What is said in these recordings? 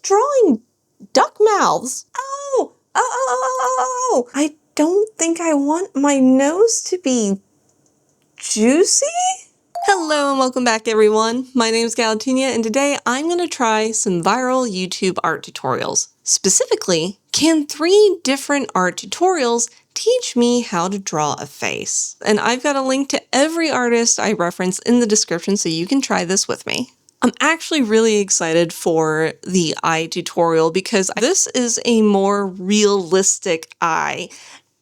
drawing duck mouths. Oh, I don't think I want my nose to be juicy? Hello and welcome back everyone. My name is Galatunia and today I'm going to try some viral YouTube art tutorials. Specifically, can 3 different art tutorials teach me how to draw a face? And I've got a link to every artist I reference in the description so you can try this with me. I'm actually really excited for the eye tutorial because this is a more realistic eye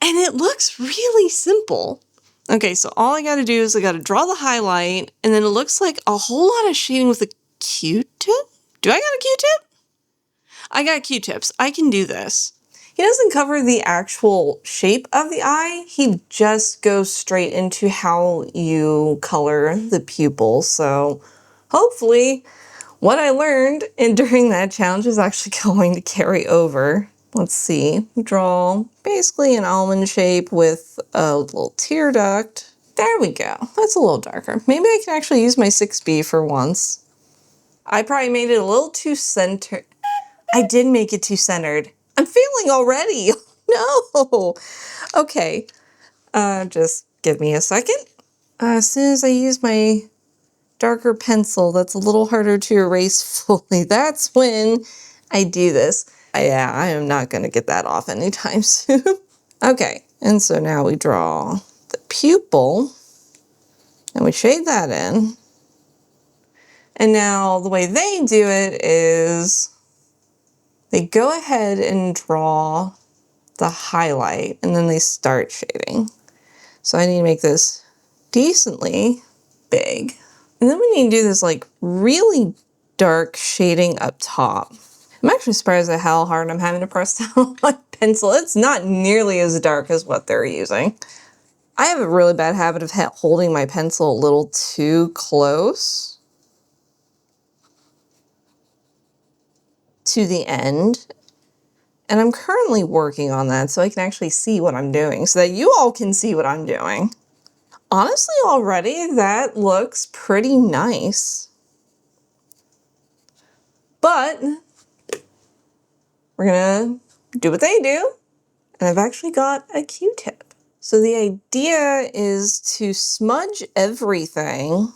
and it looks really simple. Okay, so all I gotta do is I gotta draw the highlight, and then it looks like a whole lot of shading with a Q-tip? Do I got a Q-tip? I got Q-tips. I can do this. He doesn't cover the actual shape of the eye. He just goes straight into how you color the pupil. So hopefully what I learned during that challenge is actually going to carry over. Let's see, draw basically an almond shape with a little tear duct. There we go. That's a little darker. Maybe I can actually use my 6B for once. I probably made it a little too centered. I did make it too centered. I'm failing already. No. Okay. Just give me a second. As soon as I use my darker pencil that's a little harder to erase fully, that's when I do this. Yeah, I am not going to get that off anytime soon. Okay, and so now we draw the pupil, and we shade that in. And now the way they do it is they go ahead and draw the highlight, and then they start shading. So I need to make this decently big. And then we need to do this like really dark shading up top. I'm actually surprised at how hard I'm having to press down on my pencil. It's not nearly as dark as what they're using. I have a really bad habit of holding my pencil a little too close to the end. And I'm currently working on that so I can actually see what I'm doing, so that you all can see what I'm doing. Honestly, already that looks pretty nice. But we're gonna do what they do, and I've actually got a Q-tip. So the idea is to smudge everything.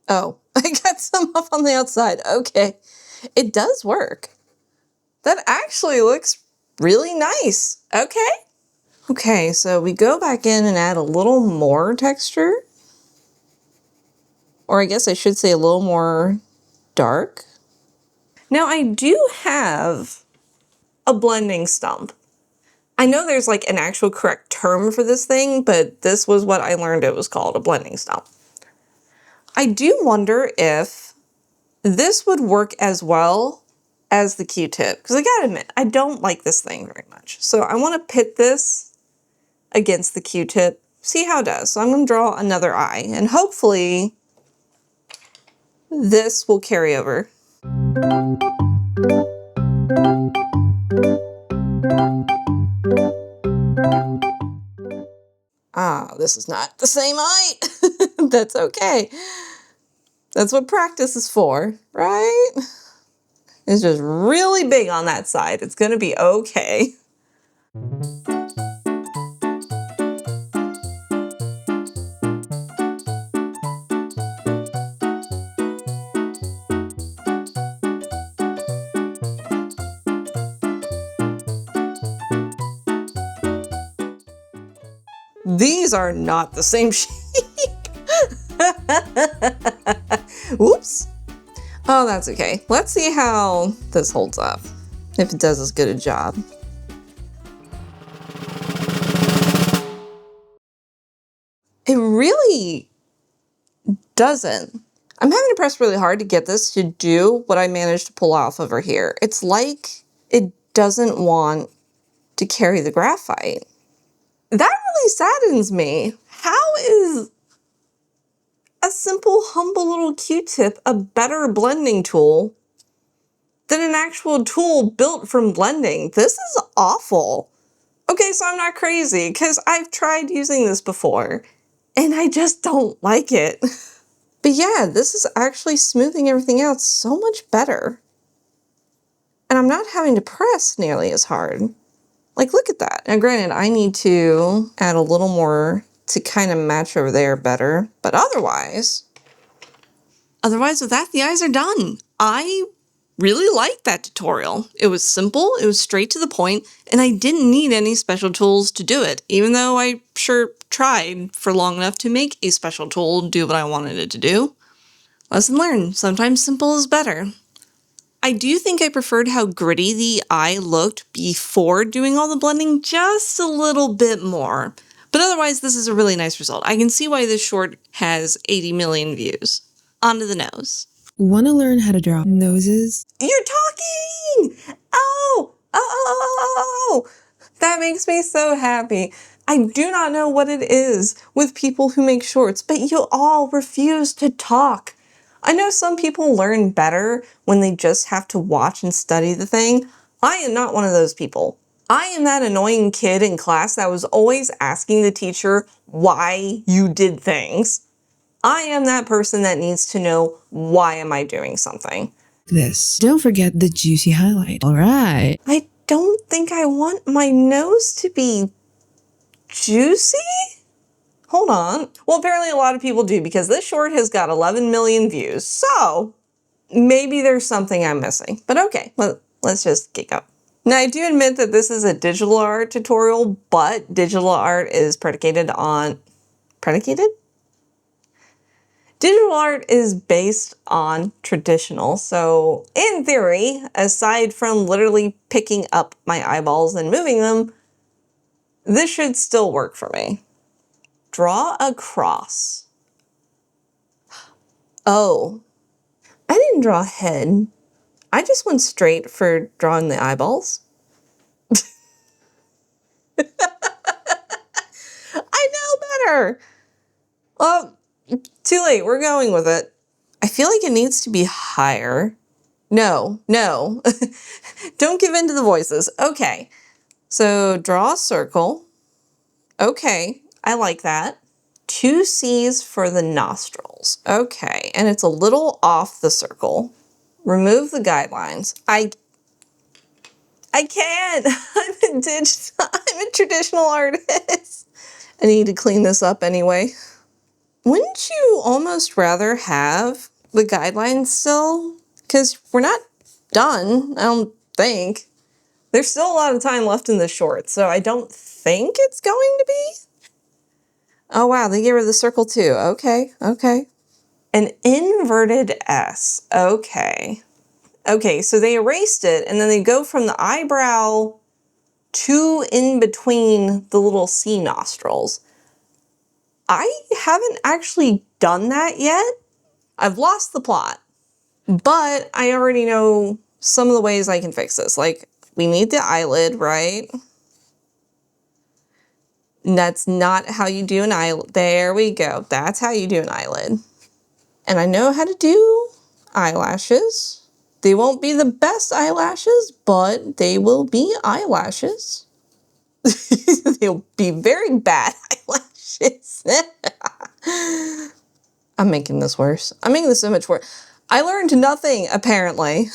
Oh, I got some up on the outside. Okay, it does work. That actually looks really nice. Okay. Okay, so we go back in and add a little more texture. Or I guess I should say a little more dark. Now I do have a blending stump. I know there's like an actual correct term for this thing, but this was what I learned it was called, a blending stump. I do wonder if this would work as well as the Q-tip, because I gotta admit, I don't like this thing very much. So I want to pit this against the Q-tip, see how it does. So I'm going to draw another eye, and hopefully this will carry over. Ah, this is not the same eye. That's okay. That's what practice is for, right? It's just really big on that side. It's gonna be okay. These are not the same shape. Whoops. Oh, that's okay. Let's see how this holds up, if it does as good a job. It really doesn't. I'm having to press really hard to get this to do what I managed to pull off over here. It's like it doesn't want to carry the graphite. That really saddens me. How is a simple, humble little Q-tip a better blending tool than an actual tool built from blending? This is awful. Okay, so I'm not crazy, because I've tried using this before, and I just don't like it. But yeah, this is actually smoothing everything out so much better. And I'm not having to press nearly as hard. Like, look at that. Now, granted, I need to add a little more to kind of match over there better. But otherwise, with that, the eyes are done. I really liked that tutorial. It was simple, it was straight to the point, and I didn't need any special tools to do it, even though I sure tried for long enough to make a special tool do what I wanted it to do. Lesson learned, sometimes simple is better. I do think I preferred how gritty the eye looked before doing all the blending just a little bit more. But otherwise, this is a really nice result. I can see why this short has 80 million views. On to the nose. Want to learn how to draw noses? You're talking! Oh! That makes me so happy. I do not know what it is with people who make shorts, but you all refuse to talk. I know some people learn better when they just have to watch and study the thing. I am not one of those people. I am that annoying kid in class that was always asking the teacher why you did things. I am that person that needs to know why am I doing something. This. Don't forget the juicy highlight. All right. I don't think I want my nose to be juicy? Hold on. Well, apparently a lot of people do because this short has got 11 million views. So maybe there's something I'm missing. But okay, let's just get going. Now, I do admit that this is a digital art tutorial, but digital art is predicated on... Predicated? Digital art is based on traditional, so in theory, aside from literally picking up my eyeballs and moving them, this should still work for me. Draw a cross. Oh, I didn't draw a head. I just went straight for drawing the eyeballs. I know better. Well, too late. We're going with it. I feel like it needs to be higher. No. Don't give in to the voices. Okay. So draw a circle. Okay. I like that. 2 C's for the nostrils. Okay. And it's a little off the circle. Remove the guidelines. I can't. I'm a traditional artist. I need to clean this up anyway. Wouldn't you almost rather have the guidelines still? Because we're not done, I don't think. There's still a lot of time left in this short, so I don't think it's going to be. Oh wow, they gave her the circle too. Okay. An inverted S. Okay, so they erased it, and then they go from the eyebrow to in between the little C nostrils. I haven't actually done that yet. I've lost the plot, but I already know some of the ways I can fix this. Like, we need the eyelid, right? And that's not how you do an eyelid. There we go. That's how you do an eyelid. And I know how to do eyelashes. They won't be the best eyelashes, but they will be eyelashes. They'll be very bad eyelashes. I'm making this worse. I'm making this so much worse. I learned nothing, apparently.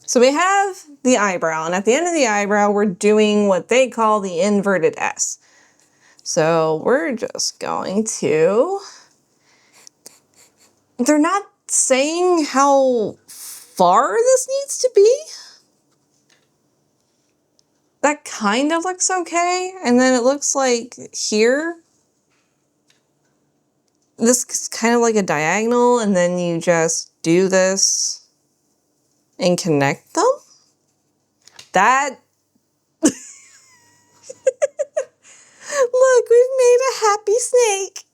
So we have the eyebrow, and at the end of the eyebrow, we're doing what they call the inverted S. So we're just going to... They're not saying how far this needs to be. That kind of looks okay. And then it looks like here, this is kind of like a diagonal, and then you just do this and connect them. That... Look, we've made a happy snake.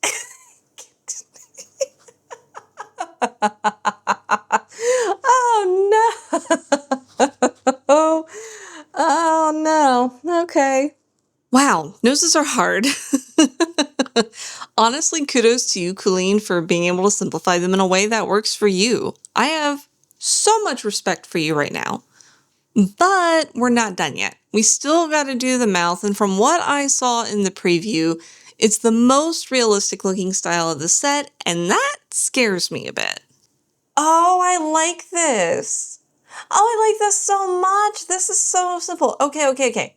Oh no. Okay. Wow, noses are hard. Honestly, kudos to you, Colleen, for being able to simplify them in a way that works for you. I have so much respect for you right now. But we're not done yet. We still got to do the mouth, and from what I saw in the preview, It's the most realistic looking style of the set, and that scares me a bit. Oh, I like this. Oh, I like this so much. This is so simple. Okay.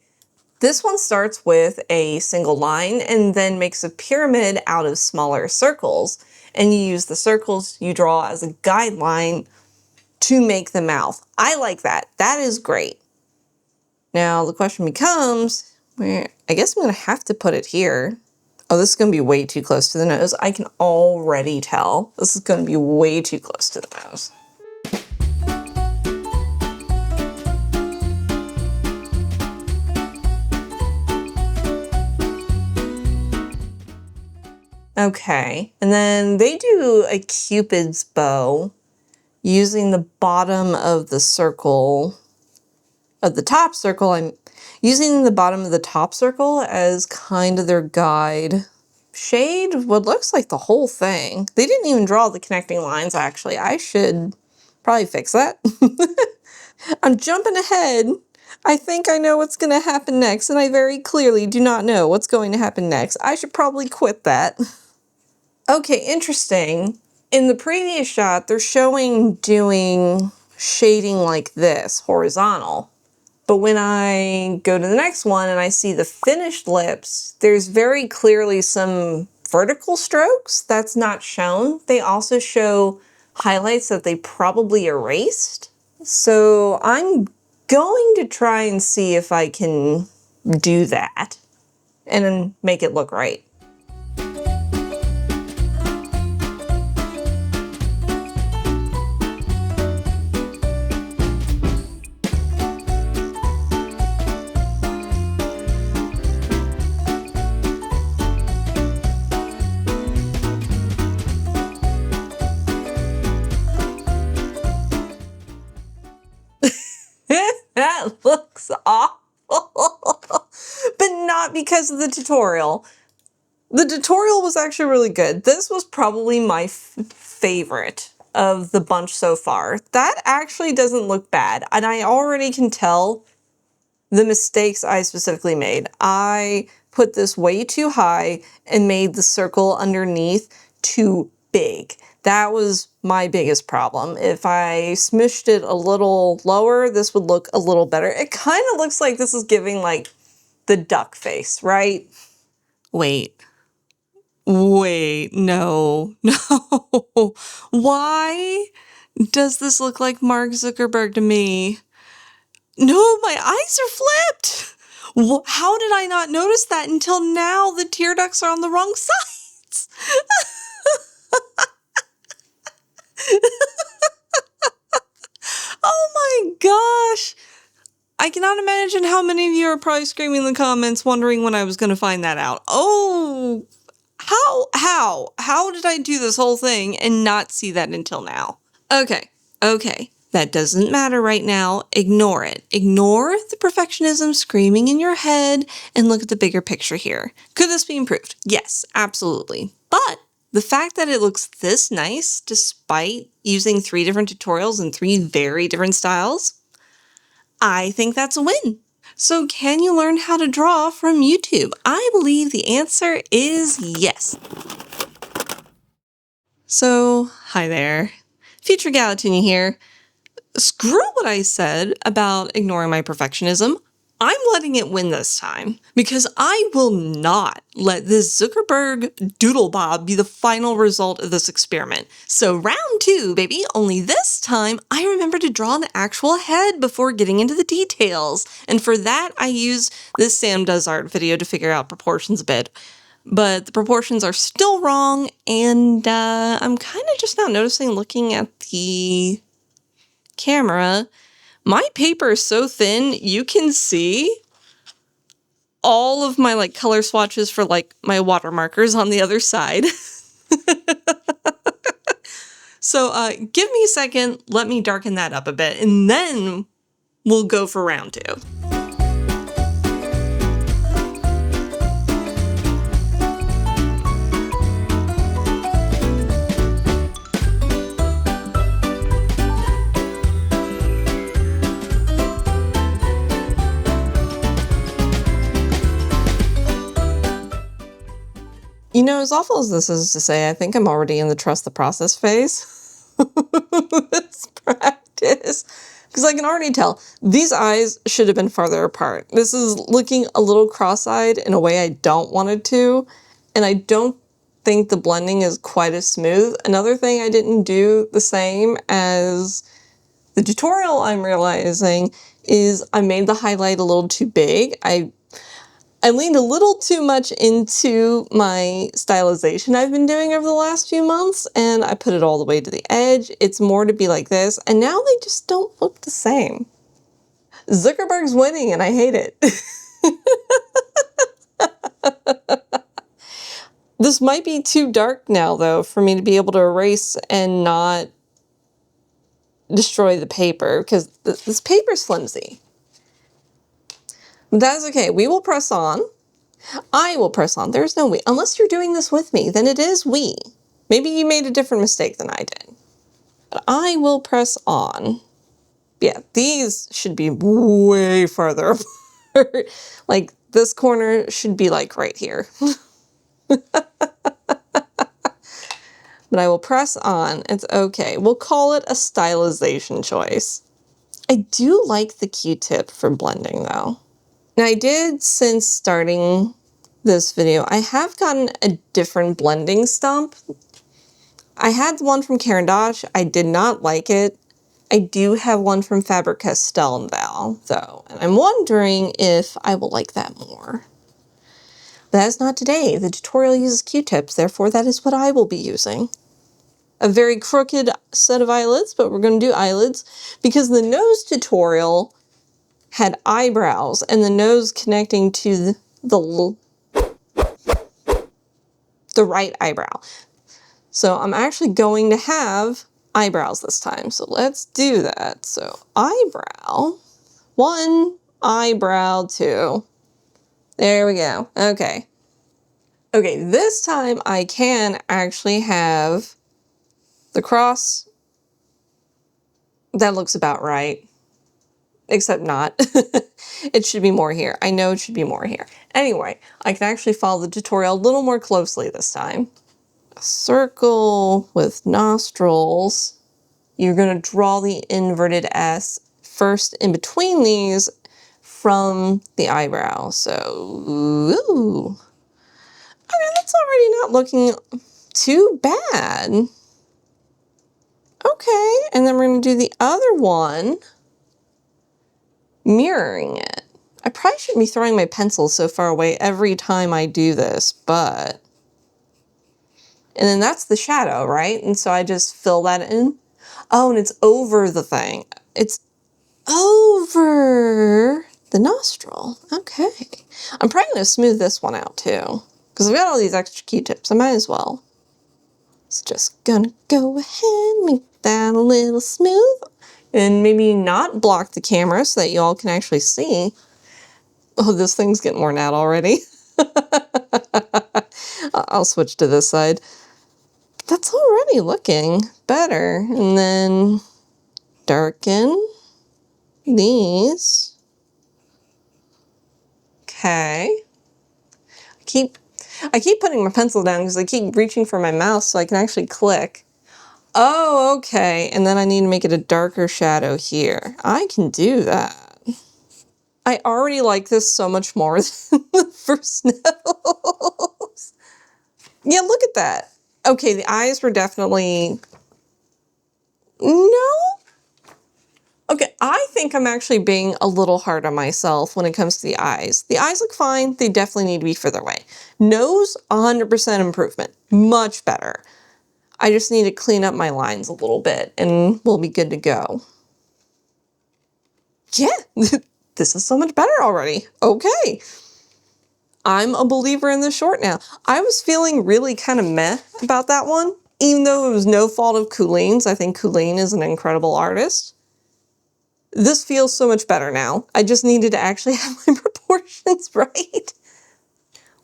This one starts with a single line and then makes a pyramid out of smaller circles. And you use the circles you draw as a guideline to make the mouth. I like that. That is great. Now the question becomes, I guess I'm going to have to put it here. Oh, this is going to be way too close to the nose. I can already tell. This is going to be way too close to the nose. Okay, and then they do a Cupid's bow using the bottom of the circle, of the top circle. I'm using the bottom of the top circle as kind of their guide. Shade what looks like the whole thing. They didn't even draw the connecting lines, actually. I should probably fix that. I'm jumping ahead. I think I know what's going to happen next, and I very clearly do not know what's going to happen next. I should probably quit that. Okay, interesting. In the previous shot, they're showing doing shading like this, horizontal. But when I go to the next one and I see the finished lips, there's very clearly some vertical strokes that's not shown. They also show highlights that they probably erased. So I'm going to try and see if I can do that and then make it look right. That looks awful, but not because of the tutorial. The tutorial was actually really good. This was probably my favorite of the bunch so far. That actually doesn't look bad, and I already can tell the mistakes I specifically made. I put this way too high and made the circle underneath too big. That was my biggest problem. If I smushed it a little lower, this would look a little better. It kind of looks like this is giving like the duck face, right? Wait, no. Why does this look like Mark Zuckerberg to me? No, my eyes are flipped. How did I not notice that until now? The tear ducts are on the wrong sides. Oh my gosh. I cannot imagine how many of you are probably screaming in the comments wondering when I was going to find that out. Oh, how did I do this whole thing and not see that until now? Okay. That doesn't matter right now. Ignore it. Ignore the perfectionism screaming in your head and look at the bigger picture here. Could this be improved? Yes, absolutely. But the fact that it looks this nice, despite using 3 different tutorials and 3 very different styles, I think that's a win. So can you learn how to draw from YouTube? I believe the answer is yes. So, hi there. Future Galatunia here. Screw what I said about ignoring my perfectionism. I'm letting it win this time because I will not let this Zuckerberg doodlebob be the final result of this experiment. So round 2, baby, only this time I remember to draw an actual head before getting into the details. And for that, I used this Sam Does Art video to figure out proportions a bit. But the proportions are still wrong, and I'm kind of just now noticing looking at the camera, my paper is so thin, you can see all of my like color swatches for like my watermarkers on the other side. So give me a second, let me darken that up a bit, and then we'll go for round 2. You know, as awful as this is to say, I think I'm already in the trust the process phase. This practice. Because I can already tell, these eyes should have been farther apart. This is looking a little cross-eyed in a way I don't want it to, and I don't think the blending is quite as smooth. Another thing I didn't do the same as the tutorial, I'm realizing, is I made the highlight a little too big. I leaned a little too much into my stylization I've been doing over the last few months, and I put it all the way to the edge. It's more to be like this, and now they just don't look the same. Zuckerberg's winning, and I hate it. This might be too dark now, though, for me to be able to erase and not destroy the paper, because this paper's flimsy. But that's okay. We will press on. I will press on. There's no we. Unless you're doing this with me, then it is we. Maybe you made a different mistake than I did. But I will press on. Yeah, these should be way farther apart. Like, this corner should be like right here. But I will press on. It's okay. We'll call it a stylization choice. I do like the Q-tip for blending, though. Now, I did, since starting this video, I have gotten a different blending stump. I had one from Caran d'Ache. I did not like it. I do have one from Faber-Castell now, though, and I'm wondering if I will like that more. But that is not today. The tutorial uses Q-tips, therefore that is what I will be using. A very crooked set of eyelids, but we're going to do eyelids because the nose tutorial had eyebrows and the nose connecting to the right eyebrow. So I'm actually going to have eyebrows this time. So let's do that. So eyebrow, 1, eyebrow 2. There we go. Okay. Okay, this time I can actually have the cross. That looks about right. Except not. It should be more here. I know it should be more here. Anyway, I can actually follow the tutorial a little more closely this time. A circle with nostrils. You're going to draw the inverted S first in between these from the eyebrow. So, ooh. Okay, that's already not looking too bad. Okay, and then we're going to do the other one, mirroring it. I probably shouldn't be throwing my pencil so far away every time I do this, but... And then that's the shadow, right? And so I just fill that in. Oh, and it's over the thing. It's over the nostril. Okay. I'm probably going to smooth this one out too, because I've got all these extra Q-tips. I might as well. It's just gonna go ahead, make that a little smooth, and maybe not block the camera so that you all can actually see. Oh, this thing's getting worn out already. I'll switch to this side. That's already looking better. And then darken these. Okay. I keep putting my pencil down because I keep reaching for my mouse so I can actually click. Oh, okay. And then I need to make it a darker shadow here. I can do that. I already like this so much more than the first nose. Yeah, look at that. Okay, the eyes were definitely... No? Okay, I think I'm actually being a little hard on myself when it comes to the eyes. The eyes look fine. They definitely need to be further away. Nose, 100% improvement. Much better. I just need to clean up my lines a little bit and we'll be good to go. Yeah, this is so much better already. Okay. I'm a believer in this short now. I was feeling really kind of meh about that one, even though it was no fault of Cooline's. I think Cooline is an incredible artist. This feels so much better now. I just needed to actually have my proportions right.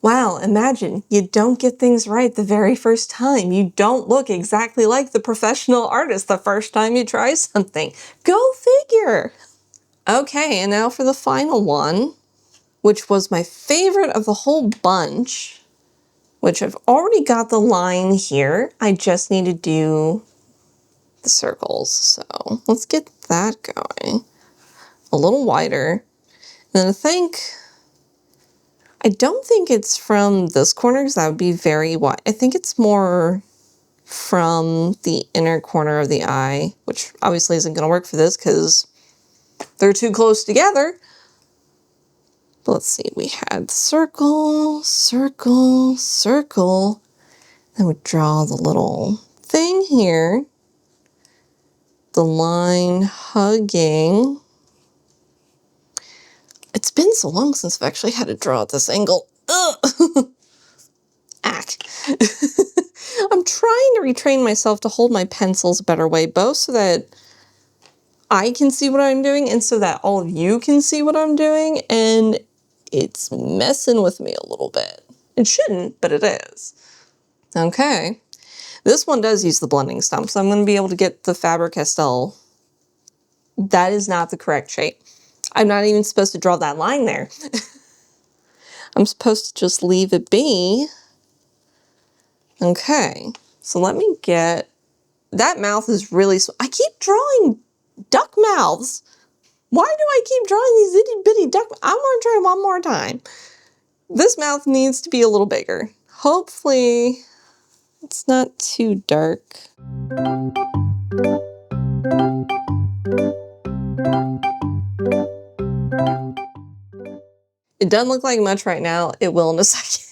Wow, imagine you don't get things right the very first time. You don't look exactly like the professional artist the first time you try something. Go figure. Okay, and now for the final one, which was my favorite of the whole bunch. which I've already got the line here. I just need to do the circles. So let's get that going a little wider. And then I don't think it's from this corner because that would be very wide. I think it's more from the inner corner of the eye, which obviously isn't going to work for this because they're too close together. But let's see, we had circle, circle, circle. Then we draw the little thing here. The line hugging. It's been so long since I've actually had to draw at this angle. Ugh. Ack. I'm trying to retrain myself to hold my pencils a better way, both so that I can see what I'm doing and so that all of you can see what I'm doing, and it's messing with me a little bit. It shouldn't, but it is. Okay. This one does use the blending stump, so I'm going to be able to get the Faber-Castell. That is not the correct shape. I'm not even supposed to draw that line there. I'm supposed to just leave it be. Okay, so let me get, that mouth is really, I keep drawing duck mouths. Why do I keep drawing these itty bitty duck? I'm gonna try one more time. This mouth needs to be a little bigger. Hopefully it's not too dark. It doesn't look like much right now. It will in a second.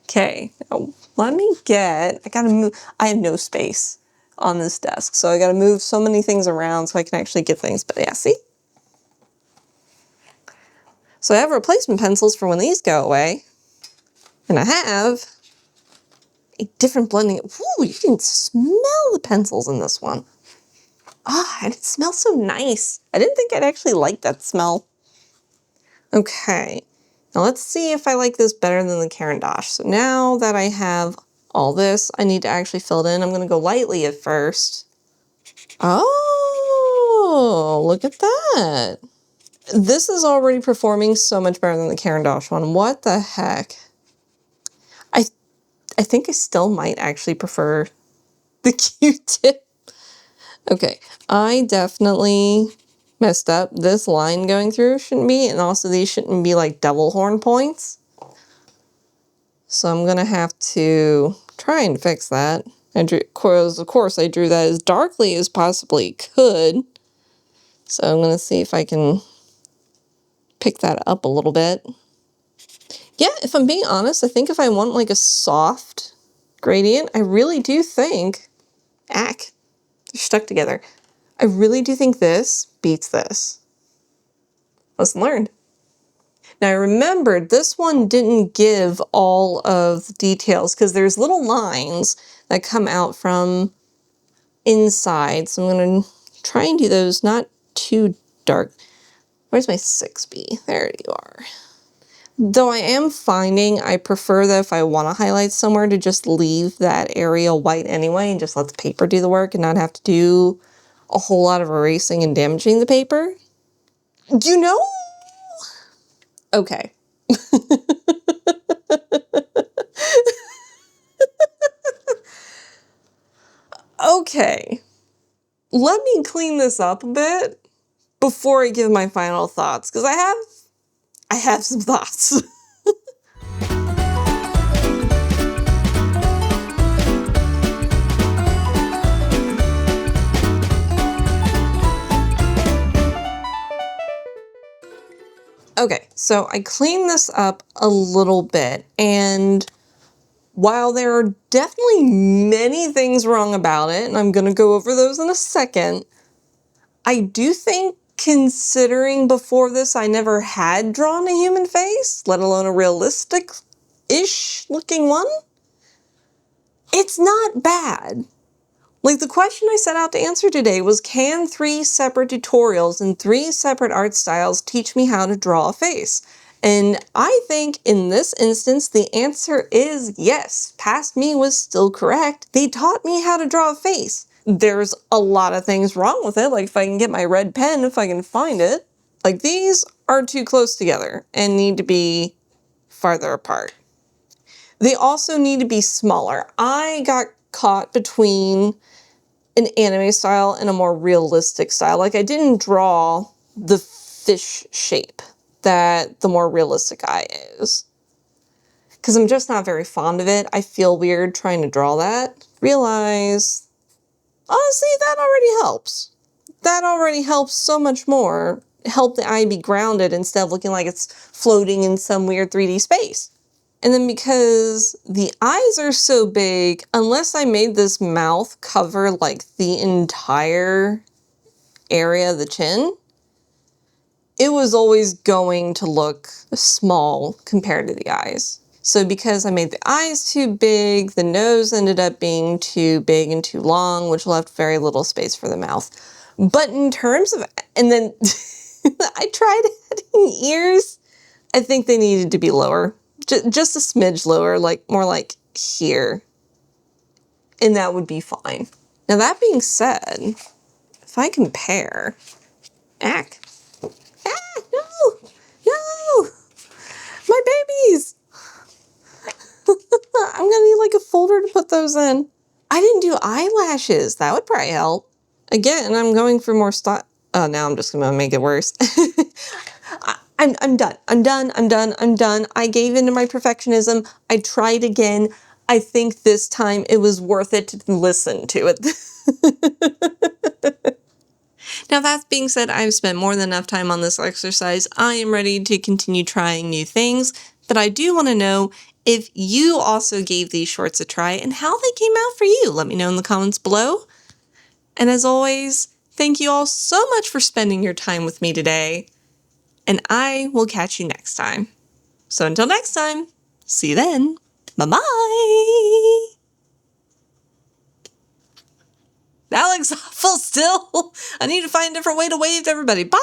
Okay, now let me get, I gotta move, I have no space on this desk, so I gotta move so many things around so I can actually get things, but yeah, see? So I have replacement pencils for when these go away, and I have a different blending. Ooh, you can smell the pencils in this one. Ah, and it smells so nice. I didn't think I'd actually like that smell. Okay, now let's see if I like this better than the Caran d'Ache. So now that I have all this, I need to actually fill it in. I'm gonna go lightly at first. Oh, look at that. This is already performing so much better than the Caran d'Ache one. What the heck? I think I still might actually prefer the Q-tip. Okay, I definitely messed up. This line going through shouldn't be, and also these shouldn't be like devil horn points. So I'm gonna have to try and fix that. Of course, I drew that as darkly as possibly could. So I'm gonna see if I can pick that up a little bit. Yeah, if I'm being honest, I think if I want like a soft gradient, I really do think, they're stuck together. I really do think this beats this. Lesson learned. Now I remembered this one didn't give all of the details because there's little lines that come out from inside. So I'm going to try and do those not too dark. Where's my 6B? There you are. Though I am finding I prefer that if I want to highlight somewhere to just leave that area white anyway and just let the paper do the work and not have to do a whole lot of erasing and damaging the paper. You know? Okay. Okay. Let me clean this up a bit before I give my final thoughts, because I have some thoughts. Okay, so I cleaned this up a little bit, and while there are definitely many things wrong about it, and I'm going to go over those in a second, I do think, considering before this I never had drawn a human face, let alone a realistic-ish looking one, it's not bad. Like, the question I set out to answer today was, can 3 separate tutorials and 3 separate art styles teach me how to draw a face? And I think in this instance, the answer is yes. Past me was still correct. They taught me how to draw a face. There's a lot of things wrong with it, like if I can get my red pen, if I can find it. Like, these are too close together and need to be farther apart. They also need to be smaller. I got caught between an anime style and a more realistic style. Like, I didn't draw the fish shape that the more realistic eye is, because I'm just not very fond of it. I feel weird trying to draw that. Realize, honestly, that already helps. That already helps so much more. Help the eye be grounded instead of looking like it's floating in some weird 3D space. And then because the eyes are so big, unless I made this mouth cover like the entire area of the chin, it was always going to look small compared to the eyes. So because I made the eyes too big, the nose ended up being too big and too long, which left very little space for the mouth. But in terms of, and then I tried adding ears. I think they needed to be lower. Just a smidge lower, like more like here. And that would be fine. Now that being said, if I compare, no, no, my babies. I'm gonna need like a folder to put those in. I didn't do eyelashes. That would probably help. Again, I'm going for more style. Oh, now I'm just gonna make it worse. I'm done. I'm done. I gave in to my perfectionism. I tried again. I think this time it was worth it to listen to it. Now, that being said, I've spent more than enough time on this exercise. I am ready to continue trying new things, but I do want to know if you also gave these shorts a try and how they came out for you. Let me know in the comments below. And as always, thank you all so much for spending your time with me today, and I will catch you next time. So until next time, see you then. Bye-bye. That looks awful still. I need to find a different way to wave to everybody. Bye.